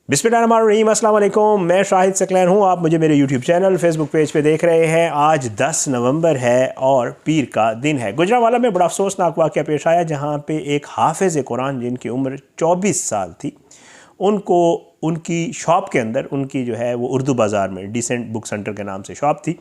बिस्मिल्लाहिर्रहमानिर्रहीम, अस्सलाम वालेकुम। मैं शाहिद सकलैन हूँ। आप मुझे मेरे यूट्यूब चैनल फेसबुक पेज पे देख रहे हैं। आज 10 नवंबर है और पीर का दिन है। गुजरांवाला में बड़ा अफसोसनाक वाक़या पेश आया जहाँ पे एक हाफिज़ कुरान जिनकी उम्र 24 साल थी, उनको उनकी शॉप के अंदर, उनकी जो है वो उर्दू बाज़ार में डिसेंट बुक सेंटर के नाम से शॉप थी,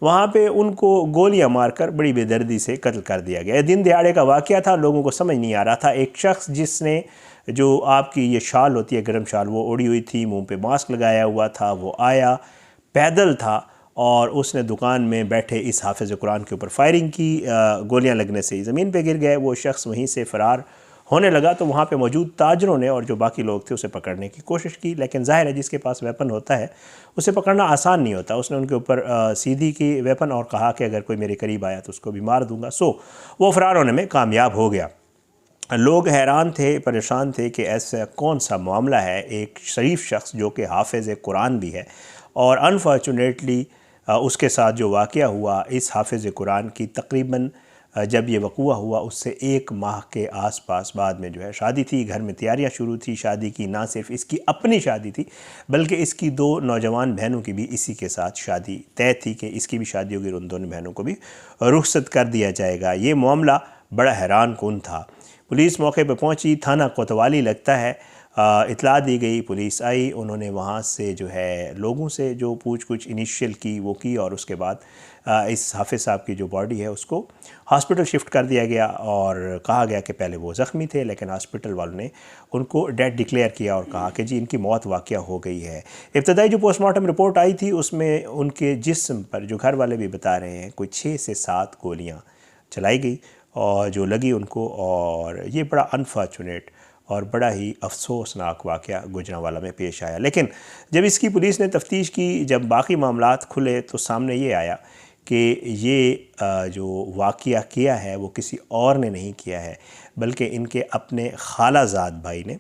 वहाँ पे उनको गोलियां मारकर बड़ी बेदर्दी से कत्ल कर दिया गया। दिन दिहाड़े का वाक़या था, लोगों को समझ नहीं आ रहा था। एक शख्स जिसने जो आपकी ये शाल होती है, गर्म शाल, वो ओढ़ी हुई थी, मुंह पे मास्क लगाया हुआ था, वो आया, पैदल था और उसने दुकान में बैठे इस हाफिज़ कुरान के ऊपर फायरिंग की। गोलियां लगने से ज़मीन पे गिर गए। वो शख्स वहीं से फ़रार होने लगा तो वहाँ पे मौजूद ताजरों ने और जो बाकी लोग थे उसे पकड़ने की कोशिश की, लेकिन ज़ाहिर है जिसके पास वेपन होता है उसे पकड़ना आसान नहीं होता। उसने उनके ऊपर सीधी की वेपन और कहा कि अगर कोई मेरे करीब आया तो उसको भी मार दूंगा। वो फ़रार होने में कामयाब हो गया। लोग हैरान थे, परेशान थे कि ऐसा कौन सा मामला है, एक शरीफ शख्स जो कि हाफिज़ कुरान भी है और अनफॉर्चुनेटली उसके साथ जो वाक़या हुआ, इस हाफिज़ कुरान की तकरीबन जब ये वक़ूआ हुआ उससे 1 माह के आसपास बाद में जो है शादी थी, घर में तैयारियां शुरू थी शादी की। ना सिर्फ इसकी अपनी शादी थी बल्कि इसकी 2 नौजवान बहनों की भी इसी के साथ शादी तय थी कि इसकी भी शादी होगी, उन दोनों बहनों को भी रुखसत कर दिया जाएगा। ये मामला बड़ा हैरान कुन था। पुलिस मौके पर पहुंची, थाना कोतवाली लगता है, इतला दी गई, पुलिस आई, उन्होंने वहाँ से जो है लोगों से जो पूछ कुछ इनिशियल की वो की और उसके बाद इस हाफिज़ साहब की जो बॉडी है उसको हॉस्पिटल शिफ्ट कर दिया गया और कहा गया कि पहले वो ज़ख्मी थे लेकिन हॉस्पिटल वालों ने उनको डेड डिक्लेयर किया और कहा कि जी इनकी मौत वाक़या हो गई है। इब्तदाई जो पोस्टमार्टम रिपोर्ट आई थी उसमें उनके जिस्म पर, जो घर वाले भी बता रहे हैं, कोई 6 से 7 गोलियाँ चलाई गई और जो लगी उनको, और ये बड़ा अनफॉर्चुनेट और बड़ा ही अफसोसनाक वाक़या गुजरांवाला में पेश आया। लेकिन जब इसकी पुलिस ने तफ्तीश की, जब बाकी मामलात खुले तो सामने ये आया कि ये जो वाक़या किया है वो किसी और ने नहीं किया है बल्कि इनके अपने खालाजाद भाई ने,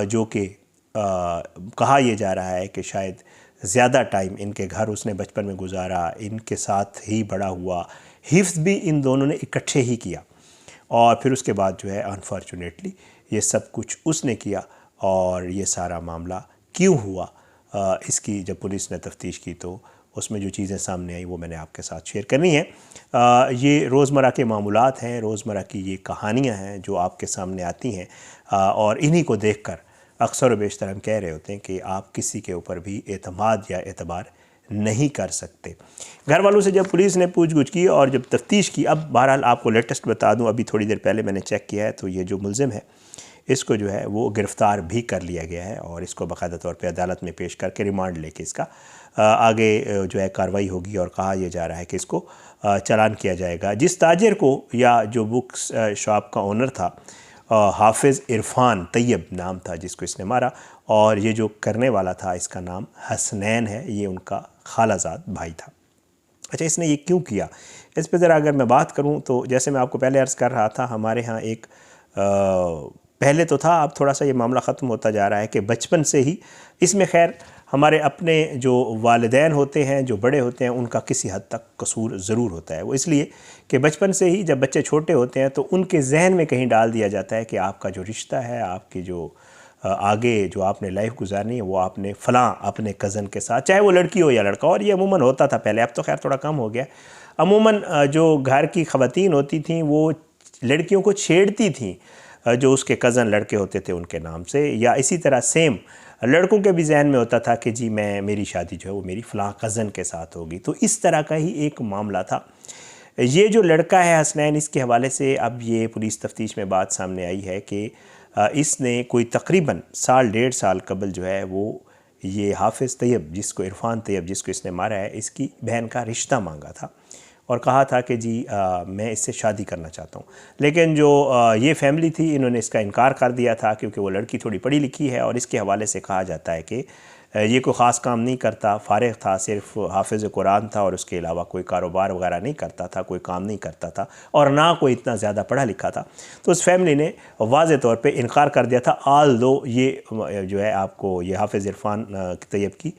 जो कि कहा यह जा रहा है कि शायद ज़्यादा टाइम इनके घर उसने बचपन में गुजारा, इनके साथ ही बड़ा हुआ, हिफ्ज़ भी इन दोनों ने इकट्ठे ही किया और फिर उसके बाद जो है अनफॉर्चुनेटली ये सब कुछ उसने किया। और ये सारा मामला क्यों हुआ, इसकी जब पुलिस ने तफ्तीश की तो उसमें जो चीज़ें सामने आई वो मैंने आपके साथ शेयर करनी है। ये रोज़मर्रा के मामूलात हैं, रोज़मर्रा की ये कहानियाँ हैं जो आपके सामने आती हैं और इन्हीं को देखकर अक्सर व बेशतर हम कह रहे होते हैं कि आप किसी के ऊपर भी एतमाद या एतबार नहीं कर सकते। घर वालों से जब पुलिस ने पूछगछ की और जब तफ्तीश की, अब बहरहाल आपको लेटेस्ट बता दूं, अभी थोड़ी देर पहले मैंने चेक किया है तो ये जो मुलजिम है इसको जो है वो गिरफ़्तार भी कर लिया गया है और इसको बाकायदा तौर पे अदालत में पेश करके रिमांड लेके इसका आगे जो है कार्रवाई होगी और कहा यह जा रहा है कि इसको चालान किया जाएगा। जिस ताजिर को या जो बुक्स शॉप का ओनर था, हाफिज़ इरफान तैयब नाम था जिसको इसने मारा, और ये जो करने वाला था इसका नाम हसनैन है, ये उनका खालाजाद भाई था। अच्छा, इसने ये क्यों किया, इस पर ज़रा अगर मैं बात करूं तो जैसे मैं आपको पहले अर्ज़ कर रहा था, हमारे यहाँ एक पहले तो था, अब थोड़ा सा ये मामला ख़त्म होता जा रहा है कि बचपन से ही इसमें, खैर हमारे अपने जो वालिदैन होते हैं, जो बड़े होते हैं, उनका किसी हद तक कसूर ज़रूर होता है। वो इसलिए कि बचपन से ही जब बच्चे छोटे होते हैं तो उनके जहन में कहीं डाल दिया जाता है कि आपका जो रिश्ता है, आपकी जो आगे जो आपने लाइफ गुजारनी है वो आपने फ़लाँ अपने कज़न के साथ, चाहे वो लड़की हो या लड़का, और ये अमूमन होता था पहले, अब तो खैर थोड़ा कम हो गया। अमूमन जो घर की ख़वातीन होती थीं वो लड़कियों को छेड़ती थीं जो उसके कज़न लड़के होते थे उनके नाम से, या इसी तरह सेम लड़कों के भी जहन में होता था कि जी मेरी शादी जो है वो मेरी फ़लाँ कज़न के साथ होगी। तो इस तरह का ही एक मामला था। ये जो लड़का है हसनैन, इसके हवाले से अब ये पुलिस तफ्तीश में बात सामने आई है कि इसने कोई तकरीबन 1.5 साल कबल जो है वो ये हाफिज़ तैयब, जिसको इरफान तैयब, जिसको इसने मारा है, इसकी बहन का रिश्ता मांगा था और कहा था कि जी मैं इससे शादी करना चाहता हूँ। लेकिन जो ये फैमिली थी, इन्होंने इसका इनकार कर दिया था क्योंकि वो लड़की थोड़ी पढ़ी लिखी है और इसके हवाले से कहा जाता है कि ये कोई ख़ास काम नहीं करता, फ़ारिग था, सिर्फ हाफिज़ कुरान था और उसके अलावा कोई कारोबार वगैरह नहीं करता था, कोई काम नहीं करता था और ना कोई इतना ज़्यादा पढ़ा लिखा था। तो उस फैमिली ने वाज़े तौर पे इनकार कर दिया था, आल दो ये जो है आपको ये हाफिज़ इरफान तैयब की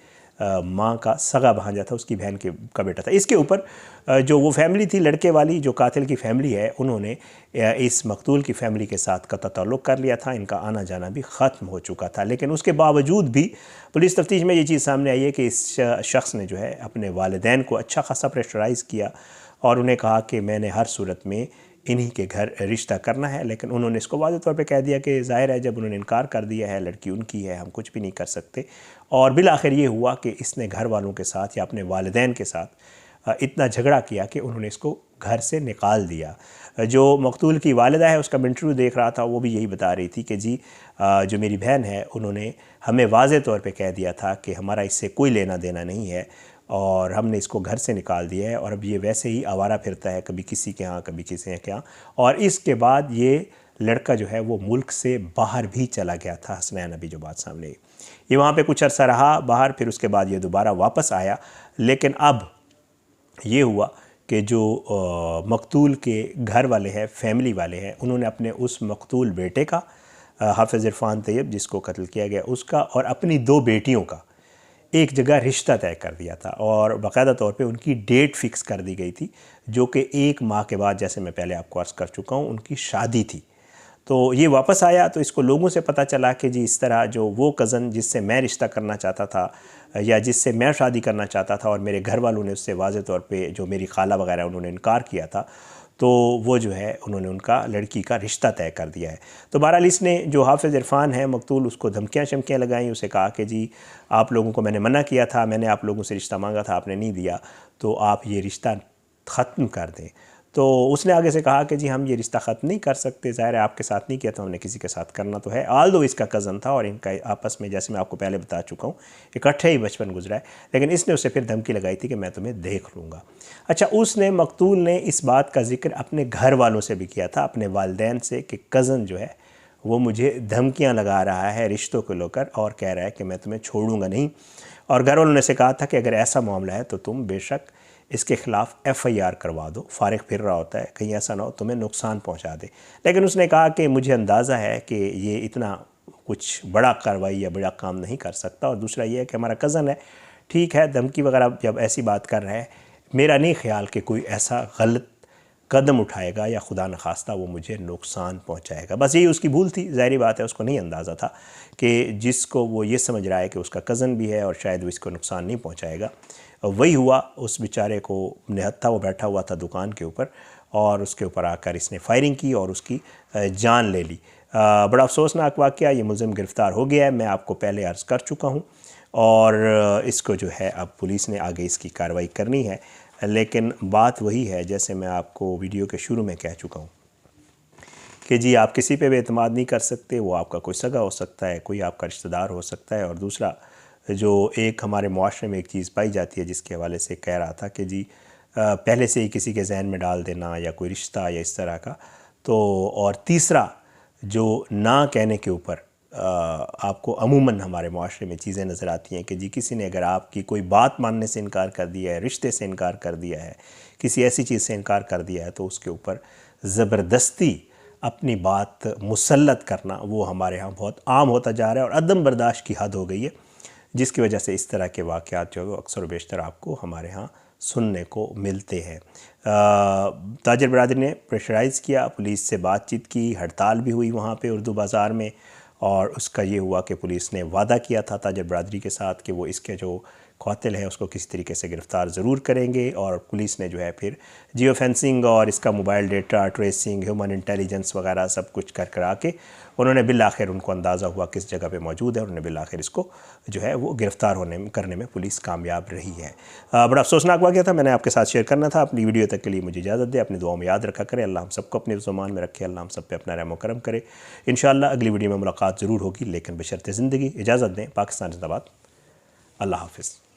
माँ का सगा भांजा था, उसकी बहन का बेटा था। इसके ऊपर जो वो फैमिली थी लड़के वाली, जो कातिल की फैमिली है, उन्होंने इस मकतूल की फैमिली के साथ कतई ताल्लुक़ कर लिया था। इनका आना जाना भी ख़त्म हो चुका था। लेकिन उसके बावजूद भी पुलिस तफ्तीश में ये चीज़ सामने आई है कि इस शख्स ने जो है अपने वालिदैन को अच्छा खासा प्रेशराइज़ किया और उन्हें कहा कि मैंने हर सूरत में इन्हीं के घर रिश्ता करना है। लेकिन उन्होंने इसको वाज़ेह तौर पे कह दिया कि ज़ाहिर है जब उन्होंने इनकार कर दिया है, लड़की उनकी है, हम कुछ भी नहीं कर सकते। और बिल आखिर ये हुआ कि इसने घर वालों के साथ या अपने वालिदैन के साथ इतना झगड़ा किया कि उन्होंने इसको घर से निकाल दिया। जो मकतूल की वालिदा है उसका इंटरव्यू देख रहा था, वो भी यही बता रही थी कि जी जो मेरी बहन है उन्होंने हमें वाज़ेह तौर पे कह दिया था कि हमारा इससे कोई लेना देना नहीं है और हमने इसको घर से निकाल दिया है और अब ये वैसे ही आवारा फिरता है, कभी किसी के यहाँ कभी किसी के यहाँ। और इसके बाद ये लड़का जो है वो मुल्क से बाहर भी चला गया था। हसनैन अभी जो बात सामने आई, ये वहाँ पे कुछ अरसा रहा बाहर, फिर उसके बाद ये दोबारा वापस आया। लेकिन अब ये हुआ कि जो मकतूल के घर वाले हैं, फैमिली वाले हैं, उन्होंने अपने उस मकतूल बेटे का, हाफिज़ इरफान तैयब जिसको कत्ल किया गया, उसका और अपनी 2 बेटियों का एक जगह रिश्ता तय कर दिया था और बाकायदा तौर पे उनकी डेट फ़िक्स कर दी गई थी, जो कि 1 माह के बाद, जैसे मैं पहले आपको अर्ज़ कर चुका हूँ, उनकी शादी थी। तो ये वापस आया तो इसको लोगों से पता चला कि जी इस तरह जो वो कज़न जिससे मैं रिश्ता करना चाहता था या जिससे मैं शादी करना चाहता था और मेरे घर वालों ने उससे वाज़ेह तौर पे, जो मेरी खाला वगैरह, उन्होंने इनकार किया था, तो वो जो है उन्होंने उनका लड़की का रिश्ता तय कर दिया है। तो बहरहाल इसने, जो हाफिज़ इरफान है मकतूल, उसको धमकियाँ शमकियाँ लगाई, उसे कहा कि जी आप लोगों को मैंने मना किया था, मैंने आप लोगों से रिश्ता मांगा था, आपने नहीं दिया, तो आप ये रिश्ता ख़त्म कर दें। तो उसने आगे से कहा कि जी हम ये रिश्ता ख़त्म नहीं कर सकते, ज़ाहिर है आपके साथ नहीं किया तो हमने किसी के साथ करना तो है। आल दो इसका कज़न था और इनका आपस में, जैसे मैं आपको पहले बता चुका हूँ, इकट्ठे ही बचपन गुजरा है। लेकिन इसने उसे फिर धमकी लगाई थी कि मैं तुम्हें देख लूँगा। अच्छा, उसने, मकतूल ने इस बात का जिक्र अपने घर वालों से भी किया था, अपने वालिदैन से, कि कज़न जो है वो मुझे धमकियाँ लगा रहा है रिश्तों को लेकर और कह रहा है कि मैं तुम्हें छोड़ूंगा नहीं। और घर वालों ने से कहा था कि अगर ऐसा मामला है तो तुम बेशक इसके ख़िलाफ़ FIR करवा दो, फारिग फिर रहा होता है, कहीं ऐसा ना हो तुम्हें नुकसान पहुंचा दे। लेकिन उसने कहा कि मुझे अंदाज़ा है कि ये इतना कुछ बड़ा कार्रवाई या बड़ा काम नहीं कर सकता, और दूसरा ये है कि हमारा कज़न है, ठीक है, धमकी वगैरह जब ऐसी बात कर रहा है, मेरा नहीं ख्याल कि कोई ऐसा गलत कदम उठाएगा या खुदा न खास्ता वो मुझे नुकसान पहुंचाएगा। बस यही उसकी भूल थी। ज़ाहिर बात है उसको नहीं अंदाज़ा था कि जिसको वो ये समझ रहा है कि उसका कज़न भी है और शायद वो इसको नुकसान नहीं पहुंचाएगा, वही हुआ। उस बेचारे को निहत्था था, वो बैठा हुआ था दुकान के ऊपर और उसके ऊपर आकर इसने फायरिंग की और उसकी जान ले ली। बड़ा अफसोसनाक वाक़या, ये मुलज़िम गिरफ़्तार हो गया है, मैं आपको पहले अर्ज़ कर चुका हूँ, और इसको जो है अब पुलिस ने आगे इसकी कार्रवाई करनी है। लेकिन बात वही है जैसे मैं आपको वीडियो के शुरू में कह चुका हूँ कि जी आप किसी पे भी एतमाद नहीं कर सकते। वो आपका कोई सगा हो सकता है, कोई आपका रिश्तेदार हो सकता है, और दूसरा जो एक हमारे मुआशरे में एक चीज़ पाई जाती है जिसके हवाले से कह रहा था कि जी पहले से ही किसी के जहन में डाल देना या कोई रिश्ता या इस तरह का। तो और तीसरा जो ना कहने के ऊपर आपको अमूमन हमारे मुआशरे में चीज़ें नज़र आती हैं कि जी किसी ने अगर आपकी कोई बात मानने से इनकार कर दिया है, रिश्ते से इनकार कर दिया है, किसी ऐसी चीज़ से इनकार कर दिया है, तो उसके ऊपर ज़बरदस्ती अपनी बात मुसल्लत करना वो हमारे यहाँ बहुत आम होता जा रहा है और अदम बर्दाश्त की हद हो गई है, जिसकी वजह से इस तरह के वाक़यात जो है अक्सर बेशतर आपको हमारे यहाँ सुनने को मिलते हैं। ताजर बरादरी ने प्रेशराइज़ किया, पुलिस से बातचीत की, हड़ताल भी हुई वहाँ पे उर्दू बाज़ार में, और उसका ये हुआ कि पुलिस ने वादा किया था ताजर बरादरी के साथ कि वो इसके जो कातिल है उसको किसी तरीके से गिरफ़्तार ज़रूर करेंगे। और पुलिस ने जो है फिर जियो फेंसिंग और इसका mobile data tracing, human intelligence वगैरह सब कुछ करा के उन्होंने बिल आखिर, उनको अंदाज़ा हुआ किस जगह पे मौजूद है, उन्होंने बिल आखिर इसको जो है वो गिरफ़्तार करने में पुलिस कामयाब रही है। बड़ा अफसोसनाक वाक़या था, मैंने आपके साथ शेयर करना था। अपनी वीडियो तक के लिए मुझे इजाज़त दे, अपनी दुआओं में याद रखा करें। अल्लाह हम सबको अपने ज़ुबान में रखे, अल्लाह हम सब पे अपना रहम करम करे। इंशाअल्लाह अगली वीडियो में मुलाकात ज़रूर होगी, लेकिन बशर्ते ज़िंदगी। इजाज़त दें। पाकिस्तान ज़िंदाबाद। अल्लाह हाफ़िज़।